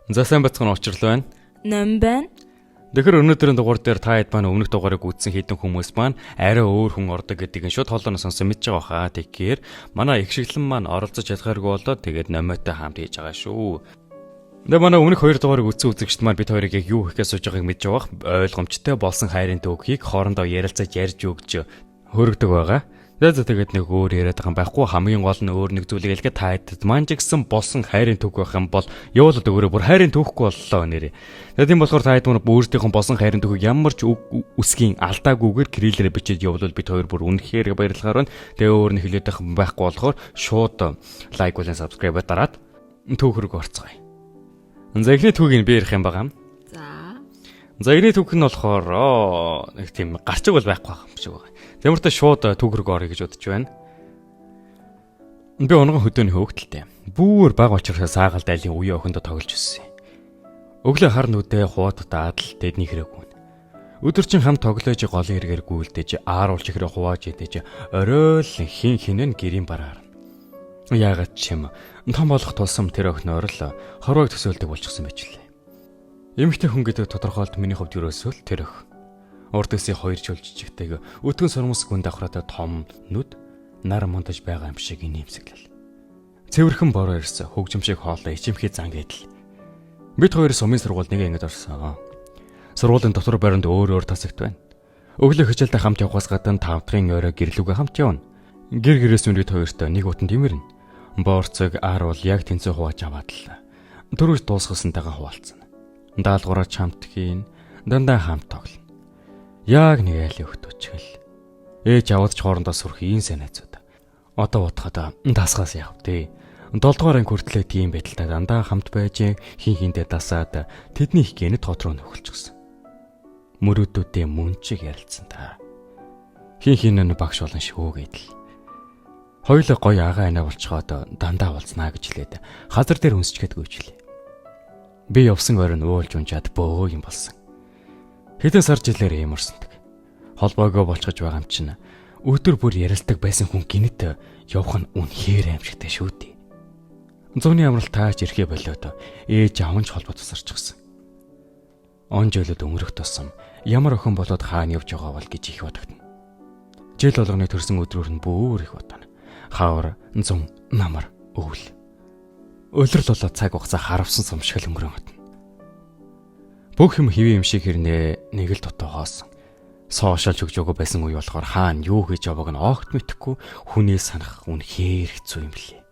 За сайн бацхан уучрал байна. Ном байна. Тэгэхээр өнөөдрийн дугаар дээр та хэд маань өмнөх дугаарыг үзсэн хэдэн хүмүүс маань арай өөр хүн ордог гэдгийг шууд хоолойноос сонсон мэдж байгаа хаа. Тэгэхээр манай их шиглэн маань оролцож чадхааргүй болоод тэгээд номойтой хамт хийж байгаа шүү. Тэгээ манай өмнөх хоёр дугаарыг үзсэн үзэгчд маань бид хоёрыг яг юу хийхээ сууж байгааг мэдж байгаа. Ойлгомжтой болсон хайрын төгхийг хоорондоо ярилцаж ярьж өгч хөргөдөг байгаа. Тэгээд нэг өөр яриад байгаа юм байхгүй. Хамгийн гол нь өөр нэг зүйлийг хэлгээд та хэдэд маань ч гэсэн болсон хайрын төг байх юм бол явуулаад өгөөрэй. Бүр хайрын төгөхгүй боллоо нэрээ. Тэгээд тийм болохоор та хэд мөр өөртөөхөн болсон хайрын төгөг ямар ч үсгийн алдаагүйгээр крилэрэ бичиж явуулвал бид хоёр бүр үнэхээр баярлахаар байна. Тэгээ өөр нэг хэлээд байхгүй болохоор шууд лайк болон subscribe дараад төг рүү орцгоё. За эхний төгийг би ярих юм байгаа. За эхний төг нь болохоор нэг тийм гарчиг бол байхгүй юм шиг байна. Тиймэрхүү шууд төг рүү орё гэж бодож байна. Би онгон хөдөөний хөөгдөлтэй. Бүүр баг учраас саагалд айлын үе охиндоо тоглож өссөн. Өглөө хар нүдээ хуваатад дэдний хэрэггүй. Өдөржин хамт тоглож голын хэрэгээр гүйлдэж ааруулж ихрээ хувааж идэж орой л хинэн гэрийн бараар. Яагаад ч юм том болох тулсам тэр охиноор л хорвоог төсөөлдөг болчихсон байж лээ. Эмэгтэй хүн гэдэг тодорхойлт миний хувьд ерөөсөө л тэр өх. Урдээсээ хоёр жил жижигтэйг өтгөн сормос гүн давхраатай том нүд нар монтаж байгаа юм шиг инээмсэглэл. Цэвэрхэн бороо ирсэн хөгжимшиг хоолой ичимхий зан гэдэл. Бид хоёр сумын сургууль нэг ангид орсон. Сургуулийн дотор байранд өөр тасагт байна. Өглөө хичээлдээ хамт явахаас гадна 5 дахь орой гэрлүүгээ хамт явна. Гэр гэрээс бид хоёртой нэг утанд имэрнэ. Боорцог ааруул яг тэнцээ хувааж аваад л дөрөж дуусгасантайгаа хуваалцсан. Даалгавраа хамт хийн, дандаа хамт тоглоно. Яг нэг айлын өгтөчгөл. Ээж аваад ч хоорондоо сүрх ийм санаацууд. Одоо бодоход дасгаас яав дээ. 7 дугаар анги хүртлээ тийм байдалтай дандаа хамт байж хин хиндээ дасаад тэдний их гэнэ тодроо нөхөлчихсөн. Мөрөөдүүдээ мөн чиг ярилцсан та. Хин хинэн багш болон шүү гэдэл. Хоёулаа гоё агаа анаа болцоход дандаа болцнаа гэж хэлээд хазар дээр өнсчгээд гүйжлээ. Би явсан оройн уулж унжаад бөө юм болсон. Хэдэн сар жилээр юм орсондаг. Холбоогоо болчихж байгаа юм чинь өдөр бүр ярилцдаг байсан хүн гинэт явах нь үнэхээр аимшигтай шүү дээ. Зуны амралт таач ирэхээ болоод ээж аванч холбоо тусарчихсан. Он жилүүд өнгөрөх тусам ямар охин болоод хаана явж байгаа бол гэж их бодогдно. Жил болгоны төрсөн өдрөөр нь бүр их бодоно. Хавар, зун, намар, өвөл. Өлөрл болоо цаг хугацаа харавсан сумшгал өнгөрөн. Бүх юм хэвээ юм шиг хэрнээ нэг л дутуу хоосон. Соошалж өгж өгөө байсан үе болохоор хаана юу хийж явааг нь огт мэдэхгүй хүнээ санах үнэхээр хэцүү юм билээ.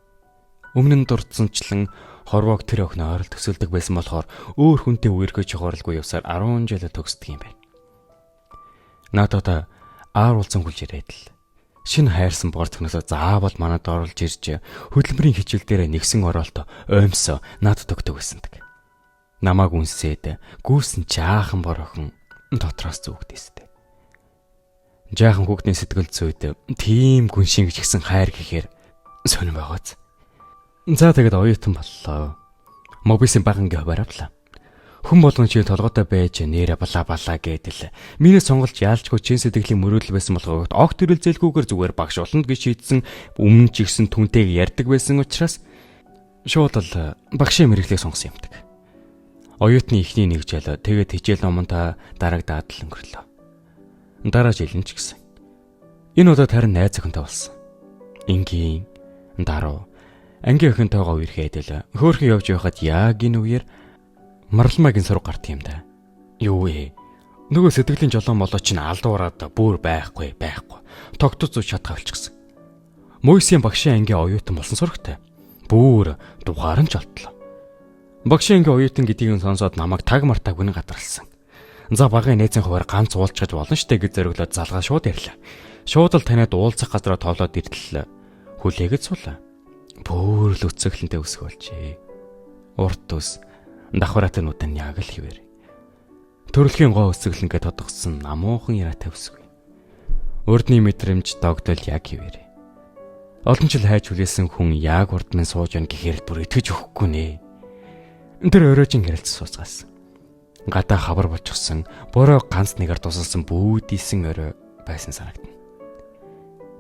Өмнө нь дурдсанчлан хорвоог тэр охин ойрол төсөөлдөг байсан болохоор өөр хүнтэй үерхэж хохирлгүй явсаар 10 жил төгсдөг юм байна. Надад ааруулсан хүлж ирээд л шинэ хайрсан борцгноосоо заавал манад оруулж ирж хөдөлмөрийн хичээл дээр нэгсэн оролт оймсоо надад өгдөг байсандаг. Намааг үнсээд гүйсэн жаахан борохон дотроос зүгдээстэй. Жаахан хүүхдийн сэтгэл зүйд тийм гүн шингэж гисэн хайр гэхээр сонирн байгааз. За тэгээд оюутан боллоо. Мобисын багангийн хавааравлаа. Хүн болгон чи толгойтой байж нэрэ бала гэдэл. Миний сонголт яалчгүй чин сэтгэлийн мөрөөдөл байсан болохоор огт төрөлзөөлгүйгээр зүгээр багш болно гэж шийдсэн өмнө ч ихсэн түнтэйг ярьдаг байсан учраас шууд л багшийн мэрэгчлийг сонгосон юмдаг. Оюутны ихний нэг жил тэгээд хичээл номонтаа дарагдаад л өнгөрлөө. Дараа жил нь ч гэсэн. Энэ удаад харин найз охинтой болсон. Ингийн даруу ангийн охинтойгоо үерхэд л хөөрхөн явж байхад яг энэ үеэр марламагийн сураг гарт юм да. Юу вэ? Нөгөө сэтгэлийн жолоон молоо чинь алдуураад бүр байхгүй. Тогтоц зүү шатгаа болчихсон. Мойсийн багшийн ангийн оюутан болсон сурагтай. Бүр дугаар нь жолтлоо. Багшийн ангийн оюутан гэдгийг сонсоод намайг таг мартаг үнэн гадарлсан. За багын найзын хуваар ганц уулзчиж болно штэ гэж зориглоод залгаа шууд ярьлаа. Шууд л таниад уулзах газараа тоолоод ирдэл хүлээгээд суулаа. Бүр л үцэглэнтэй өсөх болжээ. Урт ус давхраатай нүдэн яг л хിവэр. Төрөлхийн гоо өсөглөнгээ тодгосон амуухан яриатай өсөв. Урдны мэдрэмж догдол яг хിവэр. Олон жил хайж хүлээсэн хүн яг урд минь сууж ян гэхээр бүр итгэж өгөхгүй нэ. Тэр оройжин ярилцсан суусгаас. Гадаа хавар болчихсон, бороо ганц нэгээр тусалсан бүүдийсэн орой байсан санагдана.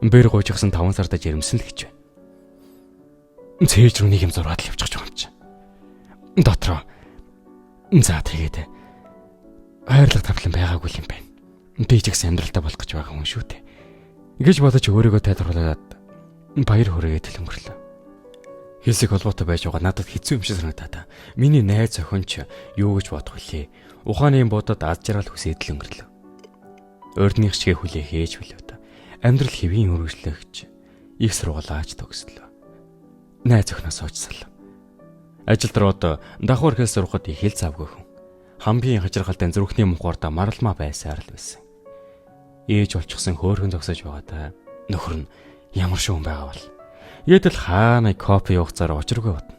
Бэр гуйжсэн 5 сарда жирэмсэн л гэж байна. Цээж рүү нэг юм зураад л явчих жоом чи. Дотроо За тэгээд хайрлах тавлан байгаагүй юм байна. Би ч гэсэн амьдралдаа болох гэж байгаа хүн шүү дээ. Ингэж бодож өөрийгөө тайлбарлаад баяр хүрээгээд өнгөрлөө. Хэлсэх холбоотой байж байгаа надад хэцүү юм шиг санагдаад. Миний найз охин ч юу гэж бодох вүлээ. Ухааны бодод аз жаргал хүсээд л өнгөрлөө. Урдных чигээ хүлээ хээж билүү та. Амьдрал хэвийн үргэлжлэгч их сургуулаач төгслөө. Найз охиноос очсон. Ажилд рууд давхар хэл сурахад их хэл завгүй хүн. Хамгийн хажиргалтай зүрхний мухаарда маралмаа байсаар л байсан. Ээж болчихсон хөөрхөн зогсож байгаа та. Нөхөр нь ямар шуун байгаа бол. Яадал хаана кофе уугцаар очиргүй бодно.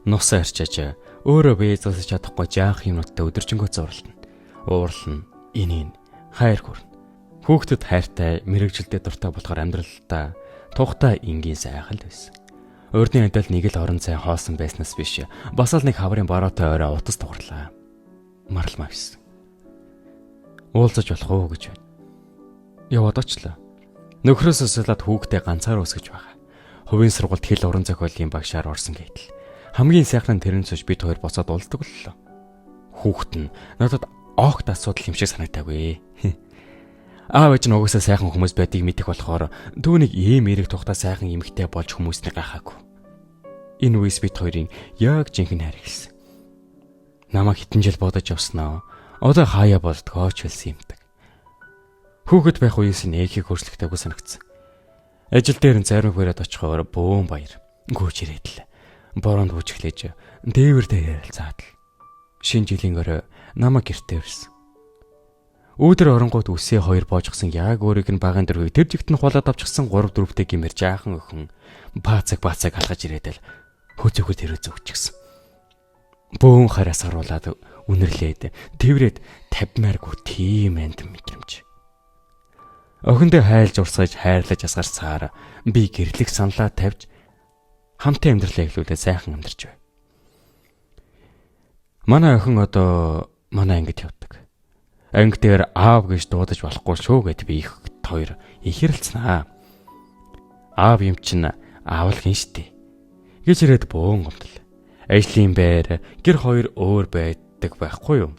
Нус арчиж өөрөө бие засаж чадахгүй жаах юмнуудтай өдөржингөө зурлана. Уурлна, инийн хайр хүрнэ. Хүүхдэд хайртай, мэрэгжилтэд дуртай болохоор амьдралдаа тухтай энгийн сайхан л байсан. Урдны адил нэг л орон зай хоосон байснаас биш. Бас л нэг хаврын бороотой орой утас тугарлаа. Маралмаа байсан. Уулзаж болох уу гэж байна. Яваад очлоо. Нөхрөөс асуулаад хүүхдээ ганцаар өсгөж байгаа. Хувийн сургуульд хэл уран зохиолын багшаар орсон гэтэл хамгийн сайхан нь тэрэн цож бид хоёр боцоод уулздаг боллоо. Хүүхэд нь надад огт асуудал юм шиг санагдаагүй. Аав ээж нь угаасаа сайхан хүмүүс байдгийг мэдэх болохоор түүнийг ийм эрэг тухтай сайхан эмэгтэй болж хүмүүсний гахаагүй. Энэ үеэс бид хоёрын яг жинхэнэ хайр эхэлсэн. Намайг хитэн жил бодож явснаа. Одоо хаяа болдгоо ч хэлсэн юмдаг. Хүүхэд байх үеэс нь ээхийг хөрслөхтэйг санагдсан. Ажил дээр нь зарим хүрээд очихоор бөөн баяр. Гүйж ирээд л. Бороонд бүжиглэж дээвэр дээр ярилцаад л. Шинэ жилийн өрөө намайг гэртээ ирсэн. Өөдөр оронгууд үсээ хоёр боожгсон яг өөрийг нь багын дөрвийг тэр жигт нь хулаад авчихсан 3-4-тэй гимэр жаахан өхөн баацаг алгаж ирээд л хөөцөөхөр тэрөө зөвчихсэн. Бөөн хараас харуулад үнэрлээд тэрвэрэд тавьмааргүй тийм энд мэдрэмж. Охиндоо хайлж урсгаж хайрлаж асгарцаар би гэрлэх саналаа тавьж хамтаа амьдралаа эхлүүлээд сайхан амьдарч байв. Манай охин одоо манай ангид явдаг. Анги дээр аав гэж дуудаж болохгүй шүү гэд би их хоёр ихэрлцнаа. Аав юм чин аавлах юм штэ. Гэж ирээд бөөн гомдол. Ажлын байр гэр хоёр өөр байдаг байхгүй юу?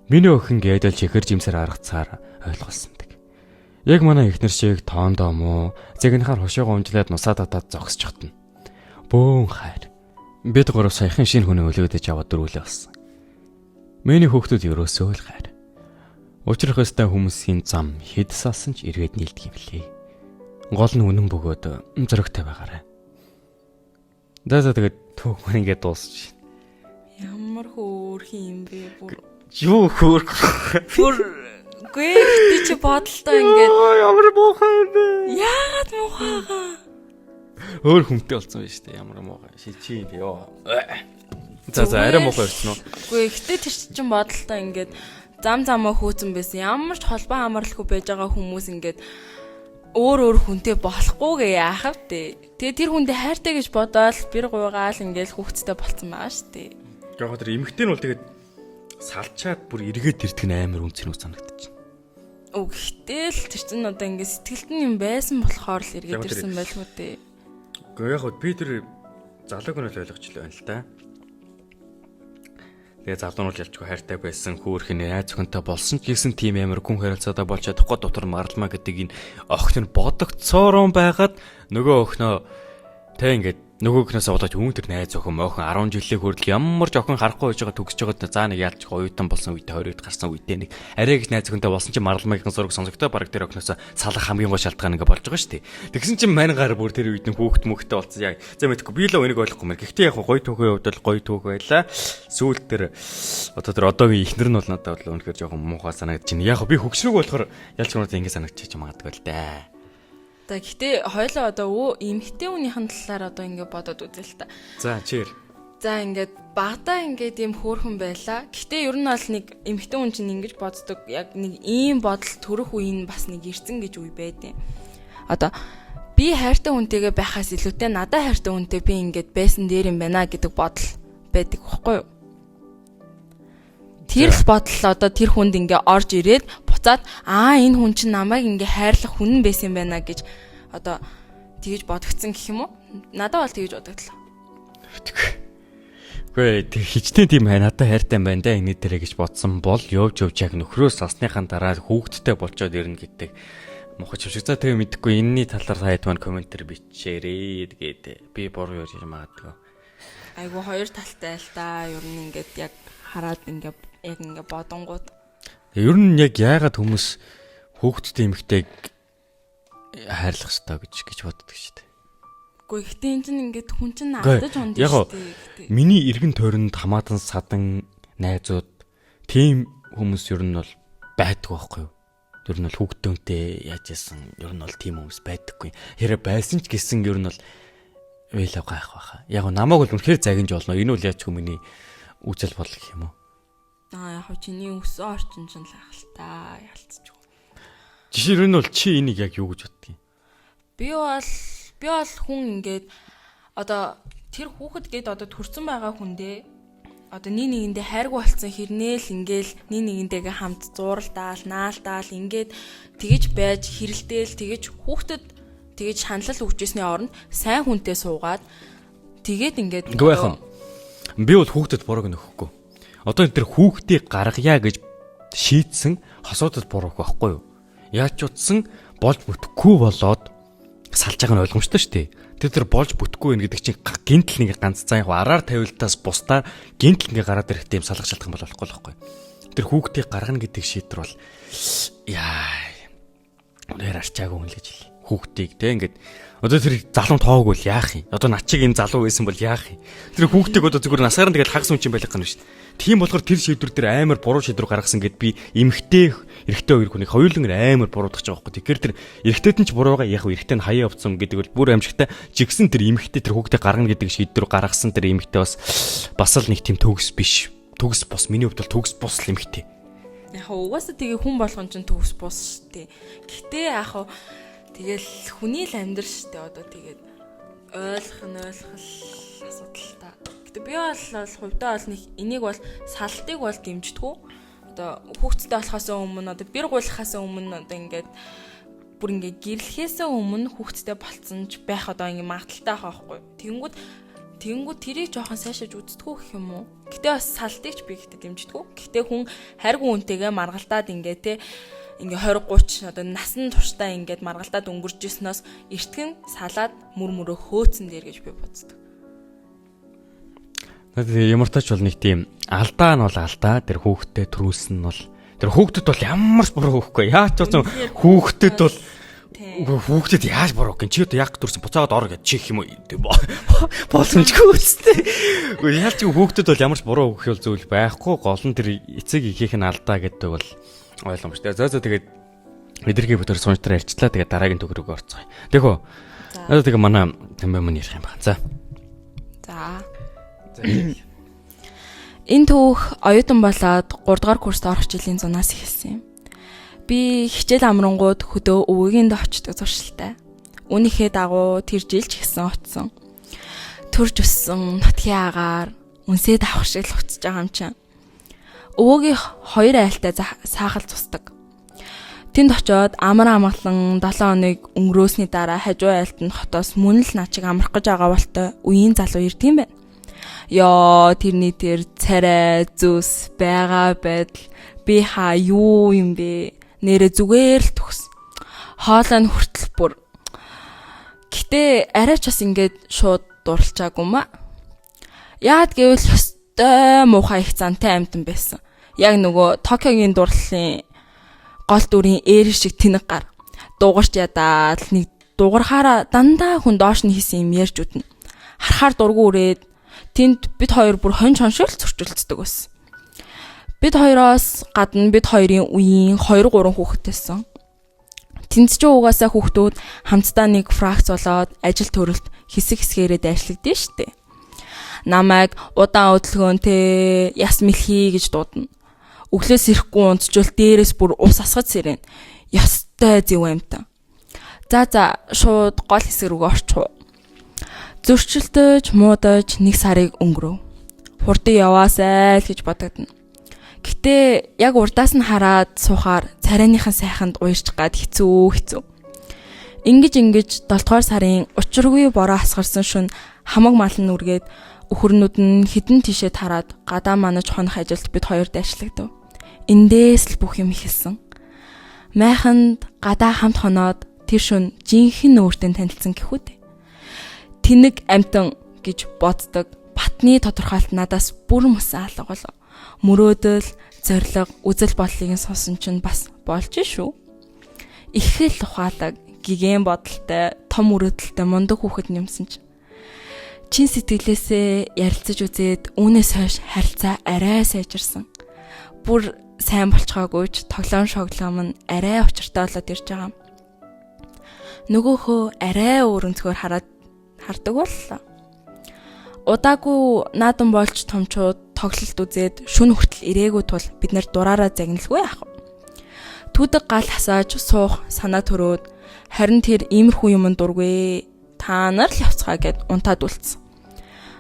Миний охин гэдэл чихэр жимсээр аргацаар ойлгуулсандаг. Яг манай эхнэр шиг тоондоо муу зэгнэхаар хошоогоо унжлаад нусаа татаад зогсчихтон. Бөөн хайр. Бид гурав саяхан шинэ хүнээ өлөөдөж аваад дөрүүлээ болсон. Миний хүүхдүүд ерөөсөө л хайр. Учрах өстэй хүмүүсийн зам хэд салсан ч эргээд нийлдэг юм лээ. Гол нь үнэн бөгөөд зөрөгтэй байгаарай. За тэгээд түүх мөр ингээд дуусч. Ямар хөөрхөн юм бэ бүр. Юу хөөрх. Гүй чи бодолтой ингээд. Ямар муухай бэ? Яагаад муухайгаа? Өөр хүмтэй болсон байж тээ ямар муухай. Шичийн ёо. За арай муухай ирсэн үү? Гүй ихтэй тэр чин бодолтой ингээд замаа хөөцөн байсан. Ямар ч холбоо амарлахгүй байж байгаа хүмүүс ингээд өөр хүнтэй болохгүйгээ яахав те. Тэгээ тэр хүндээ хайртай гэж бодоод бэр гуйгаал ингээд хүүхдтэй болцсон байгаа шүү дээ. Яг тэр эмэгтэй нь бол тэгээд салчаад бүр эргээд ирдэг нь амар үнцэн үү санагдчих. Гэхдээ л тэр чин одоо ингээд сэтгэлтэн юм байсан болохоор л эргээд ирсэн байлгүй дээ. Гэхдээ яг би тэр залууг нь л ойлгочлоо байна л да. Тэгээ залуунууд ялчгүй хайртай байсан хөөрхөн найз охинтой болсон ч гэсэн тийм амар хүн харилцаадаа болж чадахгүй дотор марлмаа гэдэг энэ охин нь бодогцоорон байгаад нөгөө охиноо тэ ингээд нөгөө охиноос удаач үүнтэр найз охин мохон 10 жилийн хүртэл ямар ч охин харахгүй байж байгаа төгсөж байгаа заа нэг ялч оюутан болсон үедээ 20-д гарсан үедээ нэг арай их найз охинтой болсон чинь марлмаагийн зураг сонсогдоо баг тэр охиноос салах хамгийн гол шалтгаан ингээ болж байгаа шүү дээ. Тэгсэн чинь мань гар бүр тэр үед нь хүүхд мөхтэй болсон яг за мэдгүй би л энийг ойлгохгүй мэр. Гэхдээ яг гоё түүхийн хувьд бол гоё түүх байлаа. Сүүлд тэр одоо тэр одоогийн ихнэр нь бол надад бол үнэхээр жоохон муухай санагдаж байна. Яг би хөгшрөг болохоор ялч гонод ингээ санагдчих магадгүй л дээ. Гэтэ хоёлоо одоо эмэгтэй хүнийхэн талаар одоо ингэ бодоод үзээ л та. За чиэр. За ингээд багтаа ингээд юм хөөрхөн байла. Гэтэ ер нь бол нэг эмэгтэй хүн чинь ингэж боддог. Яг нэг ийм бодол төрөх үе нь бас нэг ирцэн гэж үе байдیں۔ Одоо би хайртай хүнтэйгээ байхаас илүүтэй надад хайртай хүнтэй би ингээд байсан дээр юм байна гэдэг бодол байдаг байхгүй юу? Тэр л бодол одоо тэр хүнд ингээ орж ирээд буцаад энэ хүн чинь намайг ингээ хайрлах хүн байсан юм байна гэж одоо тэгэж бодогдсон гэх юм уу? Надад бол тэгэж бодогдлоо. Гэхдээ тэр хичнээн тийм надад хайртай байна да энэ дээрээ гэж бодсон бол явж яг нөхрөөс асныхаа дараа хүүхдтэй болчоод ирнэ гэдэг мохож шиг. За тэгээ мэдэхгүй энэний талаар хайд маань комментэр бичээрээ тэгээд би буруу ярьж магадгүй. Айгу хоёр талтай л та. Ер нь ингээд яг хараад ингээд бодонгууд. Ер нь яг яагаад хүмүүс хүүхдтэй эмэгтэйг хайрлах ёстой гэж боддог шүү дээ. Гэхдээ ихтэй энэ чинь ингээд хүн чинь алдаж ундаж шүү дээ. Миний эргэн тойронд хамаатан садан найзууд тийм хүмүүс ер нь бол байдаг байхгүй юу? Ер нь бол хүүхдтэй яаж яасан ер нь бол тийм хүмүүс байдаггүй. Хэрэг байсан ч гэсэн ер нь бол уйлав гайх байхаа. Яг намайг бол үнэхээр загинж болно. Энэ үл яаж хүмүүний үжил бодол гэх юм уу? Яг чиний өсөн орчин ч л ах л та ялцчих. Жишээ нь бол чи энийг яг юу гэж боддгийг? Би бол хүн ингээд одоо тэр хүүхэд гээд одоо төрсэн байгаа хүндээ одоо нэгэндээ хайргүй болсон хэрнээл ингээл нэгэндээгээ хамт зууралдаал, наалдаал ингээд тэгэж байж хэрэлдээл тэгэж хүүхдэд тэгэж шаналл өгчээсний оронд сайн хүнтэй суугаад тэгээд ингээд би бол хүүхдэд бурууг нөхөхгүй. Одоо энэ тэр хүүхдийг гаргая гэж шийдсэн хосоодод бурууг байхгүй юу? Яаж ч утсан болж бүтэхгүй болоод салж байгаа нь ойлгомжтой шүү дээ. Тэр болж бүтэхгүй байх гэдэг чинь гинтл нэг ганц цаа яг араар тавилтаас бусдаар гинтл ингээ гараад ирэх тийм салгах шалтгаан болохгүй л байхгүй. Тэр хүүхдийг гаргана гэдэг шийдвэр бол нэр арчаагүй хүн л гэж хэлээ. Хүүхдийг те ингээд одоо тэр залуу тоог бол яах юм? Одоо над чиг юм залуу байсан бол яах юм? Тэр хүүхдийг одоо зүгээр насаараа тэгээд хагас хүн чинь байх гэнэ шүү дээ. Тийм болохоор тэр шийдвэр дээр амар буруу шийдвэр гаргасан гэд би эмхтэй эрэгтэй хоёр хүнийг хоёуланг амар буруудах гэж байгаа байхгүй. Тэгэхээр тэр эрэгтэйд нь ч буруугаа яг эрэгтэй нь хаяа явцсан гэдэг бол бүр амжигтай жигсэн тэр эмхтэй тэр хүүхдээ гаргана гэдэг шийдвэр гаргасан тэр эмхтэй бас л нэг тийм төгс биш. Төгс бос миний хувьд бол төгс бос л эмхтэй. Яг угаасаа тэгээ хүн болгон ч төгс бос шүү дээ. Гэтэ яг тэгэл хүний л амьдрал шүү дээ. Одоо тэгээд ойлгох асуудал та. Гэтэ би бол хувьдаа бол нэг энийг бол салтыг бол дэмждэггүй. Одоо хүүхдтэй болохоос өмнө одоо бэр гуйлахаас өмнө одоо ингээд бүр ингээд гэрлэхээс өмнө хүүхдтэй болцсон ч байх одоо ингээд магадaltaй байх байхгүй. Тэнгүүд тэрийг жоохон сайшааж үздэггүй гэх юм уу. Гэтэ бас салтыг ч би ихтэй дэмждэггүй. Гэтэ хүн хайргүй үнтэйгээ маргалдаад ингээд те ингээ 20 30 одоо насан туршдаа ингээд маргалдаад өнгөрч ирснээс эртгэн салаад мөрмөрөө хөөцөн дээр гэж би боддог. Тэгээд ямар тач бол нэг тийм алдаа нь бол алдаа тэр хүүхдтэй төрүүлсэн нь бол тэр хүүхдэд бол ямар ч буруу өгөхгүй. Яаж ч болсон хүүхдэд бол хүүхдэд яаж буруу гэн чи одоо яг төрсэн буцаагаад ор гэж чих юм уу боломжгүй үстэй. Яаж ч хүүхдэд бол ямар ч буруу өгөх юм зүйл байхгүй. Гол нь тэр эцэг ихийнх нь алдаа гэдэг бол ойлгомжтой. За тэгээд эдэрхий бүтэр сунжтраа ярьчлаа. Тэгээд дараагийн төгрөг орцгоё. Тэгэхөө. Тэгээд манай тамбай мөн ярих юм байна. За. Энэ түүх оюутан болоод 3 дугаар курст орох жилийн зунаас эхэлсэн юм. Би хичээл амрангууд хөдөө өвөгийн дэ очдог зуршилтай. Үүнийхээ дагуу тэр жилч гисэн утсан. Төрж өссөн нутгийн агаар үнсээ давах шиг л уцж байгаа юм чинь. Өвөөгийн 2 айлтай саахал цусдаг. Тэнд очоод амар амгалан 7 хоног өнгөрөөсний дараа хажуу айлт нь хотоос мөн л начиг амрах гэж байгаа болтой үеийн залуу ирд юм байна. Яа тэрний тэр царай зүс байгаа байдал би хаа юу юм бэ? Нэрэ зүгээр л төгс. Хоолой нь хүртэл бүр. Гэтэ арайч бас ингээд шууд дурлцаагүй маа. Яад гэвэл өстой муухай их зантай амтан байсан. Яг нөгөө Токиогийн дурлалын гол дүрийн ээр шиг тэнэг гар. Дугарч ядаад нэг дугархаараа дандаа хүн доош нь хийсэн юм ярьж үтнэ. Харахаар дургу үрээд тэнд бид хоёр бүр хонж хоншил зөрчилддөг байсан. Бид хоёроос гадна бид хоёрын үеийн 2 3 хүүхэдтэйсэн. Тэнд ч угаасаа хүүхдүүд хамтдаа нэг фракц болоод ажил төрөлт хэсэг хэсгээрээ дайрлагдсан шүү дээ. Намайг удаан өдөлгөөнтэй яс мэлхий гэж дуудана. Өглөөс ирэхгүй унтжул дээрээс бүр ус асгаж сэрэн. Ёстой зөв амтан. За шууд гол хэсэг рүү орчих. Зөрчилдөж, муудаж 1 сарыг өнгөрөв. Хурдан яваасай л гэж бодогдно. Гэтэ яг урдаас нь хараад суухаар царайныхан сайханд уярч гад хэцүү. Ингэж 7 дугаар сарын учиргүй бороо хасгарсан шөнө Хамаг мал нь үргээд өхөрнүүд нь хідэн тишээ тараад гадаа манаж хонох ажилд бид хоёр дайрчлагдав. Эндээс л бүх юм ихэлсэн. Майханд гадаа хамт хоноод тэр шөнө жинхэнэ өөртөө танилцсан гэхүү дээ. Тэнэг амтан гэж боддог батны тодорхойлт надаас бүр мөсөн алга болов. Мөрөөдөл, зориг, үзэл бодлыг сонсон чинь бас болж шүү. Их л ухаалаг, гигэн бодолтой, том өрөөдөлтэй мундаг хүүхэд нэмсэн чинь. Чин сэтгэлээсээ ярилцаж үзээд үүнээс хойш харилцаа арай сайжирсан. Бүр сайн болцгоогүй ч тоглоом шоглоом нь арай учиртай болоод ирж байгаа. Нөгөөхөө арай өөр өнцгөр хардаг боллоо. Удаагүй наадан болж томчууд тоглолт үзээд шүн хүртэл ирээгүй тул бид нар дураараа загналгүй яах вэ? Түүдэг гал хасааж суух санаа төрөөд харин тэр иймэрхүү юмд дургүй. Та нар л явцгаа гэд унтаад үлдсэн.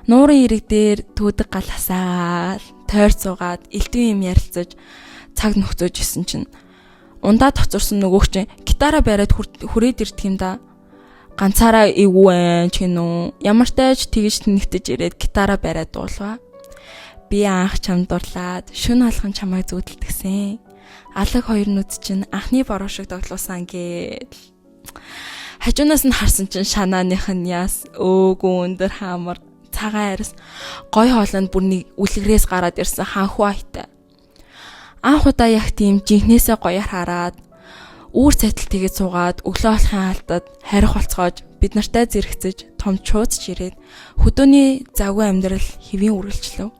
Нуурын ирэг дээр түүдэг гал хасаал, тойр цугаад элдвэн юм ярилцаж цаг нөхцөөж исэн чинь ундаа тоцорсон нөгөөх чинь гитараа бариад хүрээд ирдэг юм да. Ганцаараа эвгүй чинь үү? Ямар тааж тэгж тэнэгтэж ирээд гитараа бариад дуулваа. Би анх чамд дурлаад шүн алган чамайг зүүдэлтгсэн. Алаг хоёр нүд чинь анхны бороо шиг тоглуулсан гээл. Хажуунаас нь харсан чинь шанааных нь яс өөгүй өндөр хаамар цагаан арьс гой хоолойнд бүр нэг үлгэрээс гараад ирсэн хаанхуу айтай. Анх удаа яг тийм жинхнээсээ гоёар хараад үүр цайтал тэгээд суугаад өглөө болохын хаалтад харих болцоож бид нартай зэрэгцэж том чуудч ирээд хөдөөний завгүй амьдрал хэвийн үргэлжлэв.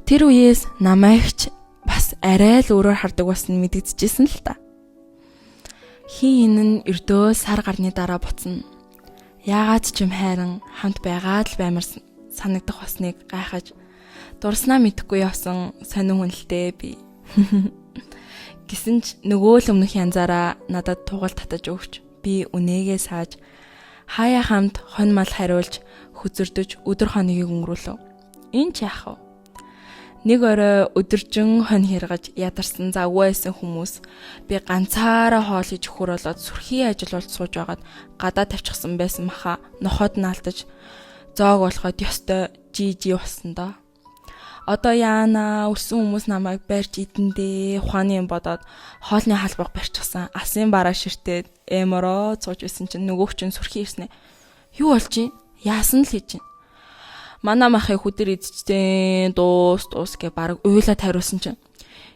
Тэр үеэс намайгч бас арай л өөрөөр хардаг болсон мэдэгдэжсэн л та. Хин энэ нь өрдөө сар гарны дараа буцна. Яагаад ч юм хайран хамт байгаа л баймар санагдах басныг гайхаж дурснаа мэдэхгүй явсан сонин хүн л дээ би. Гэсэн ч нөгөө л өмнөх янзаараа надад тугал татаж өгч би үнээгээ сааж хаяа хамт хонь мал хариулж хөзөрдөж өдөр хоногийг өнгөрүүлв. Энд ч яах вэ? Нэг орой өдөржин хонь хэргаж ядарсан завгүй байсан хүмүүс би ганцаараа хоол хийж өхөр болоод сүрхий ажил болж сууж байгаад гадаа тавьчихсан байсан маха нохоод наалтаж зоог болоход ёстой жижи болсон доо. Одоо яана өссөн хүмүүс намайг барьж идэндээ ухааны юм бодоод хоолны халбаг барьчихсан. Алсын бараа ширтээд эмороо цууж байсан чинь нөгөөх чинь сүрхий ирснэ. Юу болж юм? Яасан л хийж юм. Манай махыг хүдэр идчихсэн дуус гэ баг уйлаа тариулсан чинь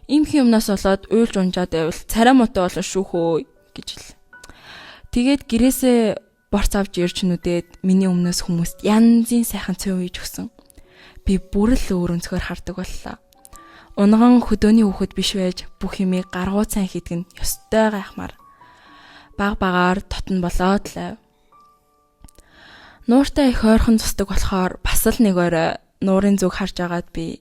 имхэн юмнаас болоод уйлж унжаад байвал царай муутай болно шүүхөө гэж хэл. Тэгээд гэрээсээ борц авч ирж нүдээд миний өмнөөс хүмүүст янзын сайхан цай ууж өгсөн. Би бүр л өөр өнцгөр хардаг боллоо. Унган хөдөөний хүүхэд биш байж бүх юмыг гаргуу цайн хийдэг нь ёстой гайхмаар. Баг багаар тотон болоод лав. Нууртай их ойрхон цусдаг болохоор бас л нэг орой нуурын зүг харж агаад би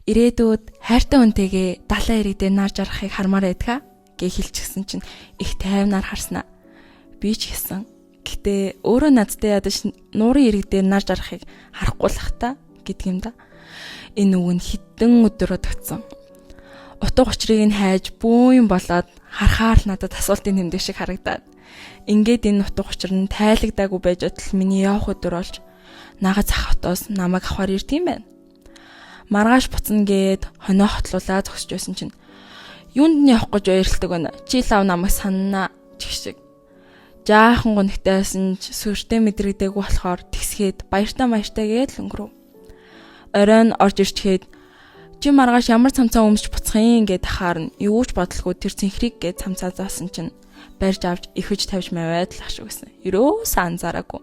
ирээдүйд хайртай хүнтэйгээ далайн ирэг дээр нар жарахыг хармаар байдгаа гэ хэлчихсэн чинь их тайвнаар харснаа. Би ч гэсэн. Гэтэ өөрөө надтай ядаж нуурын ирэг дээр нар жарахыг харахгүй л хата гэдэг юм да. Энэ үг нь хитэн өдрөө тогтсон. Утга учирыг нь хайж бүүн болоод харахаар надад асуултын тэмдэг шиг харагдаад ингээд энэ утга учир нь тайлагдаагүй байж отол миний явах өдөр болж нагаж зах хотоос намайг авахар ирд юм байна. Маргааш буцна гээд хоноо хотлуулаа зогсож байсан чинь юунд нь явах гэж баярлдаг байна. Чи лав намайг саннаа чигшиг. Жаахан гонхтайсэн ч сүртэй мэдрэгдээгүй болохоор тэгсгээд баяртай гээд л өнгөрөв. Оройн орж ирчгээд чи маргааш ямар цамцаа өмсч буцах юм гээд ахаар нь юу ч бодлого тэр цэнхрийг гээд цамцаа заасан чинь барьж авч ихэж тавьж маваад л ашиг гэсэн. Ерөөс анзаараагүй.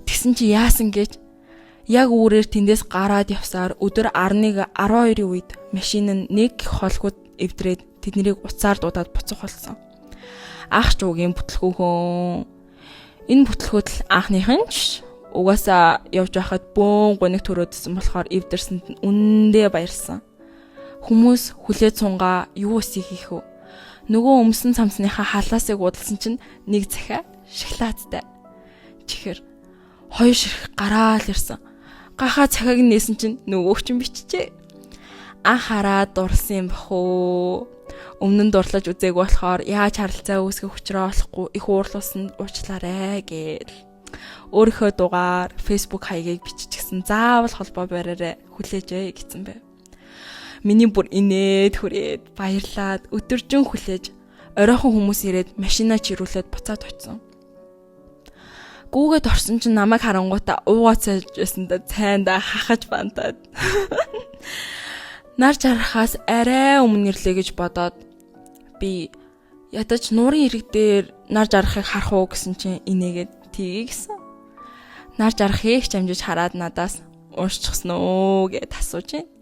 Тэгсэн чи яасан гэж яг үүрээр тэндээс гараад явсаар өдөр 11:12-ийн үед машин нь нэг холгод эвдрээд тэднийг уцаар дуудаад буцах болсон. Ах ч үгийн бүтлгүүхөө. Энэ бүтлгүүд л анхныхын ч угаасаа явж байхад бөөн гониг төрөөдсөн болохоор эвдэрсэнд нь үндэ баярлсан. Хүмүүс хүлээд сунгаа юу өсөй хийх вэ? Нөгөө өмсөн цамцныхаа халаасыг удалсан чинь нэг захиа шоколадтай. Чихэр хоёр ширх гараал ирсэн. Гахаа цахаг нээсэн чинь нөгөөх чинь биччихэ. Анхаараа дурсан юм бахoo. Өмнө нь дурлаж үзээг болохоор яаж харилцаа үүсгэх учраа олохгүй их уурлуулсан уучлаарай гээл. Өөрийнхөө дугаар, Facebook хаягийг биччихсэн. Заавал холбоо бариараа хүлээжээ гэсэн бэ. Миний бүр инээд хүрээд баярлаад өдөржин хүлээж оройхон хүмүүс ирээд машинаа чирүүлээд буцаад очсон. Гүүгээд орсон чинь намайг харангуйтаа уугацаж байсандаа цайндаа хахаж бантаад. Нар жарахаас арай өмнө ирлээ гэж бодоод би ядаж нуурын ирэг дээр нар жарахыг харах уу гэсэн чинь инээгээд тгий гэсэн. Нар жарахыг ч амжиж хараад надаас уурчихсан уу гэд асууж байна.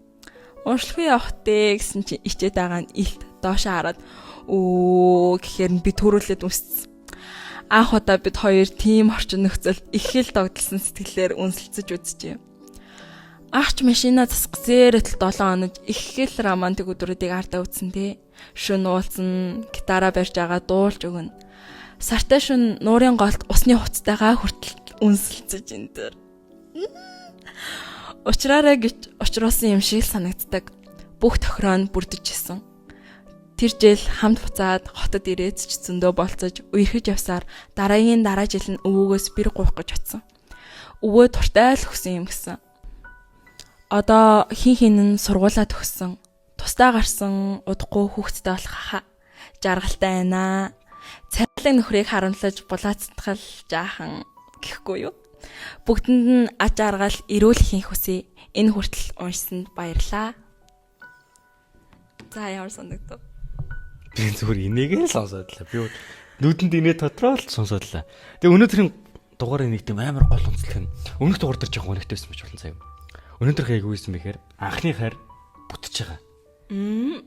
Ууршлахын явахтэй гэсэн чинь ичээд байгаа нь илт доошоо хараад өө гэхээр би төрүүлээд үссэн. Анх удаа бид хоёр тийм орчин нөхцөл их л догдолсон сэтгэлээр үнсэлцэж үзчихье. Ахч машина засгсээр этэл 7 хоног их л романтик өдрүүдийг ардаа үтсэн тий. Шүн уулзсан, гитараа барьж байгаа дуулж өгнө. Сартай шүн нуурын голд усны хуцтайгаа хүртэл үнсэлцэж энэ төр. Учраараа гэж очруулсан юм шиг санагддаг. Бүх тохироо нь бүрдэж исэн. Тэр жил хамт буцаад хотод ирээд ч зөндөө болцож үерхэж явсаар дараагийн жил нь өвөөгөөс бэр гуйх гэж утсан. Өвөө туртай л өгсөн юм гэсэн. Одоо хин нь сургуулаа төгссөн. Тусдаа гарсан удахгүй хүүхэдтэй болох хаа. Жаргалтай байна. Цайлаг нөхрийг харамлаж булаацтгал жаахан гэхгүй юу? Бүгдэнд нь аж аргал эрүүл хийх хүсье. Энэ хүртэл уншсанд баярлаа. За ямар санагдав? Би зүгээр инээгээ л сонсоод лээ. Би нүдэнд инээ дотроо л сонсоод лээ. Тэгээ өнөөдрийн дугаарыг нэг тийм амар гол онцлог нь өмнөх дугаар дээр жоохон өнөхтэйсэн байж болно заяа. Өнөөдөр яг юу ийсэн бэхээр анхны хайр бүтэж байгаа.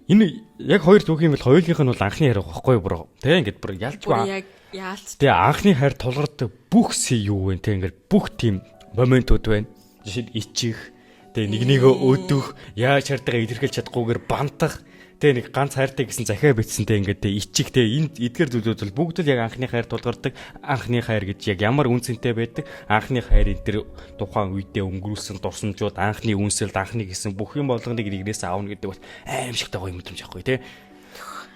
Энэ яг хоёр зүг юм бэл хоёулынх нь бол анхны хайр байхгүй бүр тэ ингээд бүр ялчгүй. Яг яалц. Тэгээ анхны хайр тулгардаг бүх юу вэ тэ ингээд бүх тийм моментууд байна. Жишээд ичих, тэгээ нэгнийгөө өдөх, яаж чардгаа илэрхийлж чадахгүйгээр бантах. Тэгээ нэг ганц хайртай гэсэн захиа бичсэнтэй ингээд тэ ичих тэ энэ эдгээр зүйлүүд бол бүгд л яг анхны хайр тулгардаг. Анхны хайр гэж яг ямар үнцэнтэй байдаг. Анхны хайр энэ төр тухайн үедээ өнгөрүүлсэн дурсамжууд, анхны үнсэлд анхны гэсэн бүх юм болгоныг нэгнээс аавна гэдэг бол аимшигтай гоё мэдрэмж ахгүй тэ.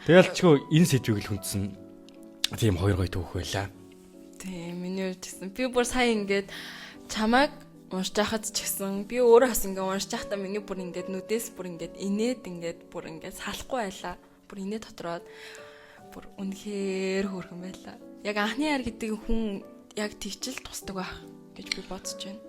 Тэгэл ч энэ сэдвийг л хүндсэн тийм хоёр гоё түүх байлаа. Тийм миний үед гэсэн. Би бүр сая ингээд чамайг уншиж байхад ч гэсэн би өөрөө бас ингээ уншиж байхдаа миний бүр ингээд нүдээс бүр ингээд инээд ингээд бүр ингээд салахгүй байлаа. Бүр инээ дотроод бүр үнэхээр хөөрхөн байлаа. Яг анхны хайр гэдэг хүн яг тэгчл тусдаг байх гэж би бодож байна.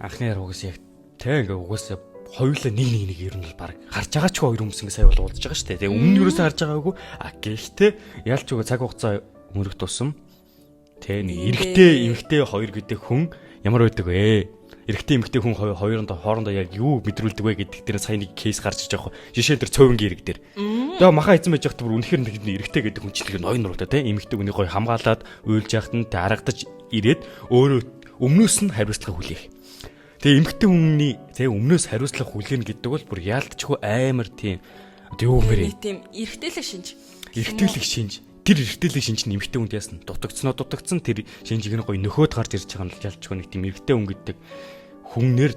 Анхны хайр угсаа яг тэг ингээ угсаа хоёулаа нэг ер нь бол баг харж байгаа ч хоёр хүмүүс ингээ сая бол уулзж байгаа шүү дээ. Тэгээ өмнө нь юусаа харж байгаагүй. Гэхдээ ялч уг цаг хугацаа өнгөрөх тусам тэг нэг эрэгтэй хоёр гэдэг хүн ямар байдаг вэ? Эрэгтэй эмэгтэй хүн хоорондоо яг юу мэдрүүлдэг вэ гэдэг дээр сая нэг кейс гарч иж байгаа. Жишээ дээр цовингийн эрэг дээр. Тэгээ маха эзэн байж байхад бүр үнэхээр нэг эрэгтэй гэдэг хүн чинь ноён нуруутай тийм эмэгтэй хүний гоё хамгаалаад уйлж яхад нь харагдаж ирээд өөрөө өмнөөс нь хариуцлага хүлээх. Тэгээ эмэгтэй хүний тэгээ өмнөөс хариуцлага хүлээнэ гэдэг бол бүр яалтчгүй амар тийм юу мэрэ. Тийм эрэгтэйлэг шинж. Эрэгтэйлэг шинж. Тэр эрэгтэйлэг шинж нь эмэгтэй хүнд яасан дутагдсан тэр шинжийг нь гоё нөхөд гарч ирж байгаа нь ялчгүй нэг тийм эрэгтэй хүн гэдэг хүннэр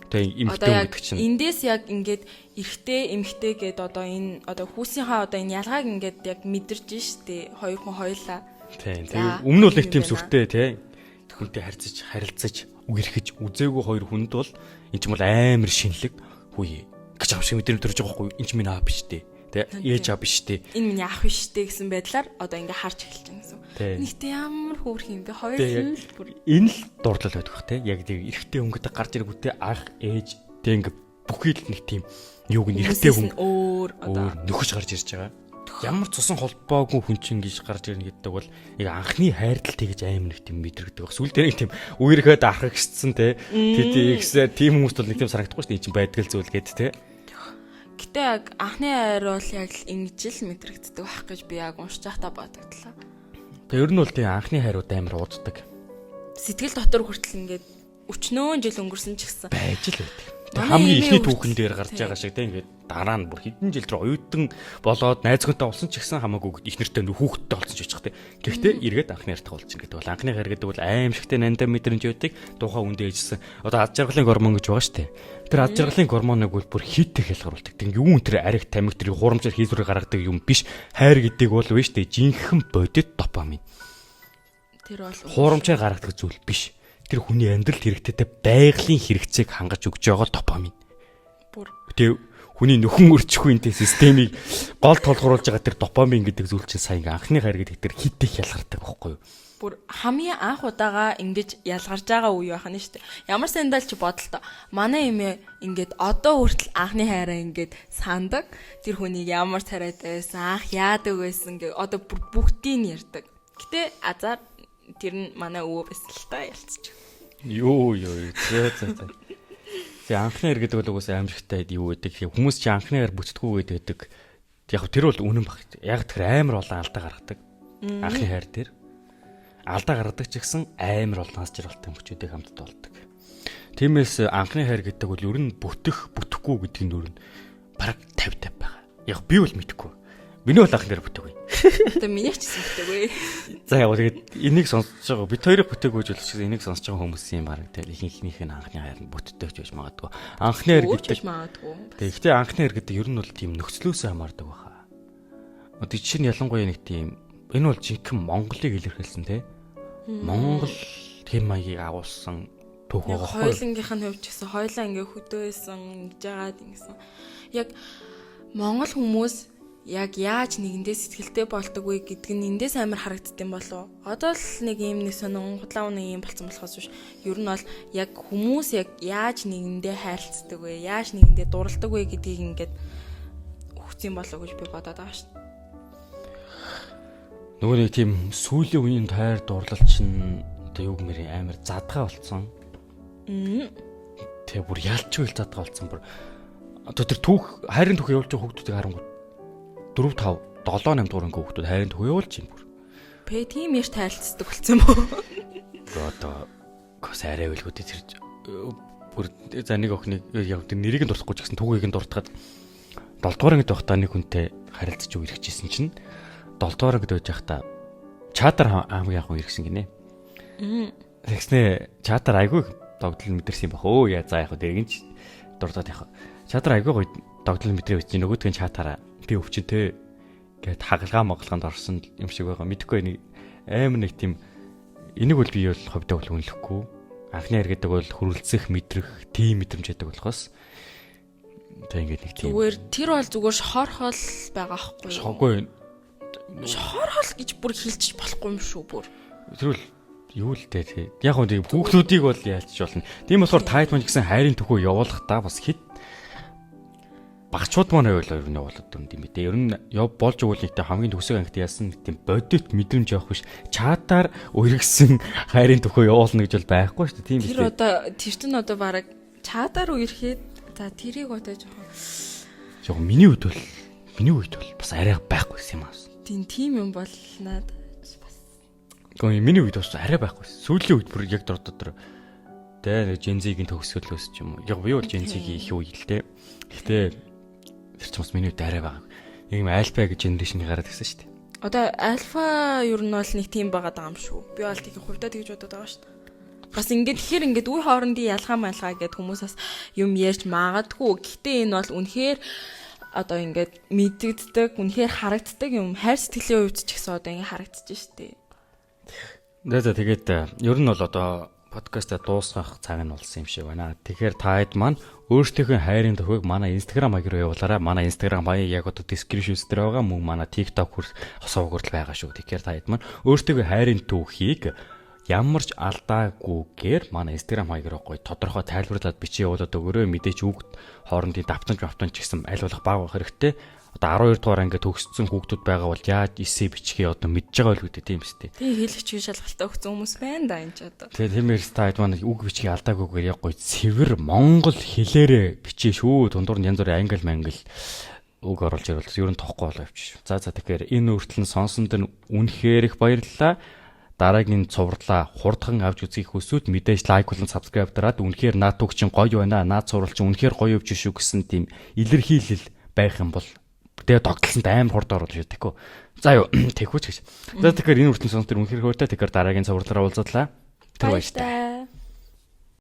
тэгээ эмэгтэй хүн гэдэг чинь эндээс яг ингээд эрэгтэй эмэгтэй гэдэг одоо энэ одоо хүүсийнхаа одоо энэ ялгааг ингээд яг мэдэрч штэ хоёр хүн хоёлаа. Тийм тэгээ өмнө нь бол нэг тийм сүртэй тий хүнтэй харилцаж үерхэж үзээгүй хоёр хүнд бол эн чинь бол амар шинэлэг хүй гэж аав шиг мэдрэмж төрж байгаа байхгүй эн чинь минь аав биш дээ. Тэ ээж аав биш дээ. Энэ миний ах биш дээ гэсэн байдлаар одоо ингээ харж эхэлж байгаа гэсэн. Нэгтэй ямар хөөрх юм бэ? Хоёр л бүр энэ л дурдлал байдаг бах те. Яг тийм эрэгтэй өнгөтэй гарч ирэнгүүтээ ах ээж тэг ингээ бүхий л нэг тийм юуг нь эрэгтэй хүн өөр одоо нөхөж гарч ирж байгаа. Ямар цусан холбоогүй хүн чинь ингэж гарч ирнэ гэдэг бол яг анхны хайртал тэгэж аим нэг тийм мэдрэгдэг баг. Сүүл дээр нэг тийм үерхэд архагчсан те. TTX тийм хүмүүст бол нэг тийм санагдахгүй шүү дээ. Энд чинь байдаг л зүйл гээд те. Гэтэ яг анхны хайр бол яг л ингэж л мэдрэгддэг байх гэж би яг уншиж байхдаа бодогдлоо. Тэгээ ер нь бол тийм анхны хайрууд амар ууддаг. Сэтгэл дотор хүртэл ингээд өчнөө жил өнгөрсөн ч гэсэн байж л байдаг. Хамгийн ихний түүхэн дээр гарч байгаа шиг тийм ингээд дараа нь бүр хэдэн жил рүү оюутан болоод найз хүнтэй болсон ч гэсэн хамаагүй их нэртэй хүүхэдтэй болсон ч бичих тийм. Гэхдээ эргээд анхны хайртай болж байгаа гэдэг бол анхны хайр гэдэг бол аим шигтэй нандаа мэдрэмж байдаг. Тухайн үндэ ээжсэн. Одоо ад жаргалын гормон гэж байгаа шүү дээ. Тэр ад жаргалын гормоныг бол бүр хийтэй хялгаруулдаг. Тэг юм тэр ариг тамиг тэр хурамчаар хийсвэрийг гаргадаг юм биш. Хайр гэдэг бол вэ шүү дээ. Жинхэнэ бодит допамин. Тэр бол хуурамчаар гаргадаг зүйл биш. Тэр хүний амьдралд хэрэгтэйтэй байгалийн хэрэгцээг хангаж өгж байгаа допамин. бүр Тэгээ хүний нөхөн өрчихүйнтэй системийг гол тулгуурлаж байгаа тэр допамин гэдэг зүйл чинь сая анхны хайр гэдэг тэр хит их ялгардаг байхгүй юу? бүр хамгийн анх удаага ингэж ялгарч байгаа үе байхна шүү дээ. Ямар сандал ч бодолтой. Манай эмээ ингээд одоо хүртэл анхны хайраа ингээд сандаг. Тэр хүнийг ямар царайтай байсан, анх яадаг байсан гэ одоо бүр бүгдийг нь ярьдаг. Гэтэ азар тэр нь манай өвөө байсан л та ялцчих. Йоо. За. Тэгээ анхны хайр гэдэг бол угсаа аимшигтай юу гэдэг. Хүмүүс чи анхны хайр бүтэдэггүй гэдэг. Яг тэр бол үнэн баг. Яг тэр амар олон алдаа гаргадаг. Анхны хайр дээр алдаа гаргадаг ч гэсэн амар олон hasчралтай мөчүүдийг хамтд болдог. Тиймээс анхны хайр гэдэг бол ер нь бүтэхгүй гэдгийг нь бараг 50 байгаа. Яг би бол мэдэхгүй. Миний бол анхны хайр бүтээгүй. Одоо минийх ч гэсэн бүтээгүй. За яг тэгээд энийг сонсож байгаа бид хоёрыг бүтээгүй гэж болчихсон энийг сонсож байгаа хүмүүсийн бараг тэгээд ихэнх нь анхны хайр нь бүтээтэй гэж магадгүй. Анхны хайр гэдэг магадгүй. Тэгэхдээ анхны хайр гэдэг ер нь бол тийм нөхцлөөсөө хамаардаг баха. Одоо чинь ялангуяа нэг тийм энэ бол жинхэнэ Монголыг илэрхийлсэн те. Монгол хэм маягийг агуулсан түүх байгаа байхгүй. Хойлонгийнх нь хувьд ч гэсэн хойлоо ингээ хөдөөсөн гэж жагаад ингэсэн. Яг монгол хүмүүс яг яаж нэгэндээ сэтгэлтэй болдог вэ гэдг нь эндээс амар харагддсан болов. Одоо л нэг юм нэг сонин худлаа нэг юм болцсон болохоос биш. Ер нь бол яг хүмүүс яг яаж нэгэндээ хайрлцдаг вэ? Яаж нэгэндээ дурладаг вэ гэдгийг ингээд өгсөн болов гэж би бодоод байгаа шүү. Нөгөө нэг тийм сүүлийн үеийн тойр дурлал чинь одоо юу гэмээр амар задгаа болцсон. Тэгээ бүр ялч үйл задгаа болцсон бүр. Одоо тэр түүх хайрын түүх явуулж байгаа хүүхдүүдийг харангуй 4 5 7 8 дугаар анги хүүхдүүд хайрын түүх явуулж байна бүр. Пэ тийм яш тайлцдаг болсон юм уу? Одоо арай үлгүүд тэр бүр за нэг охиныг яг тэр нэрийг нь дуртахгүй ч гэсэн түүхийг нь дуртахад 7 дугаар ангид байхдаа нэг хүнтэй харилцаж үг хэрэгжижсэн чинь 7 дугаар ангид байж байхдаа чатар хамгийн анх ирсэн гинэ. Тэгснэ чатар айгүй догтлол мэдэрсэн юм бах. Өө яа за яг тэрийг нь дурдаад яг. Чатар айгүй гоё догтлол мэдрээ үсч нөгөөдгөө чатараа би өвчнөтэй гэд хагалгаа моглоханд орсон юм шиг байгаа. Мэдхгүй нэг амар нэг тийм энийг бол би бол ховдоо бол үнэлэхгүй. Анхны хайр гэдэг бол хөрөлцөх, мэдрэх, тийм мэдрэмж байдаг болохоос тэг ингээд нэг тийм. Зүгээр тэр бол зүгээр шохорхол байгаа байхгүй юу? Шоггүй. Шохорхол гэж бүр хэлчих болохгүй юм шүү бүр. Тэр бол юу л дээ тий. Яг хөө тийм хүүхдүүдийг бол яалч болно. Тийм болохоор тайт маань гэсэн хайрын төхөө явуулахдаа бас хит багчууд маань ойлоо ер нь явуулаад дүнд юм бэ. Ер нь болж өгүүлэгтэй хамгийн төгсөг ангид яасан тийм бодит мэдрэмж явах биш. Чатаар үргэлжсэн хайрын төхөө явуулна гэж бол байхгүй шүү дээ. Тийм биш. Тэр одоо тэр чинь одоо бараг чатаар үерхэд за тэрийг одоо яг миний үед бол бас арай байхгүй юм аа. Тийм юм бол надад бас. Гэхдээ миний үед бас арай байхгүй. Сүүлийн үед бүр яг дурддаг. Тэ нэг Gen-Z-ийн төгсгөлөөс ч юм уу. Яг би бол Gen-Z-ийн их үе л дээ. Гэхдээ тэр ч бас миний үед арай байгаа. Нэг юм альфа гэж генерашн гараад ирсэн шүү дээ. Одоо альфа ер нь бол нэг тийм байгаа юм шүү. Би бол тийм хувьдаа тэгж бодоод байгаа шүү. Бас ингээд тэгэхээр ингээд үе хоорондын ялгаа малгаа гэд хүмүүс бас юм ярьж магадгүй. Гэхдээ энэ бол үнэхээр одоо ингээд мэдэгддэг, үнэхээр харагддаг юм. Хайр сэтгэлийн хувьд ч гэсэн одоо ингээд харагдчих шүү дээ. За тэгээд ер нь бол одоо подкастаа дуусгах цаг нь болсон юм шиг байна. Тэгэхээр та хэд маань өөрсдийнхөө хайрын төхөөг манай Instagram хаяг руу явуулаарай. Манай Instagram хаяг яг одоо description дээр байгаа. Мөн манай TikTok хосоо хүртэл байгаа шүү. Тэгэхээр та хэд маань өөрсдийнхөө хайрын түүхийг ямар ч алдаагүйгээр манай Instagram хаяг руу гоё тодорхой тайлбарлаад бичиж явуулаад өгөөрэй. Мэдээч үг хоорондын давтамж ч гэсэн аль болох баг байх хэрэгтэй. Одоо 12 дугаар ангид төгссөн хүүхдүүд байгаа бол яаж эсээ бичгээ одоо мэдж байгаа л үүдээ тийм үстэй. Тийм хэлэгч шалгалтаа өгсөн хүмүүс байна да энэ ч одоо. Тэгээ тиймээс та хэд маань үг бичгээ алдаагүйгээр яг гоё цэвэр монгол хэлээрээ бичээ шүү. Дундуур нь янз бүрийн англи үг оруулж ирвэл ер нь тохгүй болоо явчих шүү. За тэгэхээр энэ үртэл нь сонсон дэр үнэхээр их баярлалаа. Дараагийн цувралаа хурдхан авч үзхийг хүсвэл мэдээж лайк болон subscribe дараад үнэхээр наад үг чинь гоё байна. Наад цуврал чинь үнэхээр гоё явж шүү гэсэн тийм илэрхийлэл байх юм бол тэгээ тогтолсонд амар хурд оруулж яадаг. За юу тэхүүч гэж. За тэгэхээр энэ үртэл сонс төр үнэхээр хөөртэй тэгэхээр дараагийн цувралаараа уулзлаа. Тэр баяртай.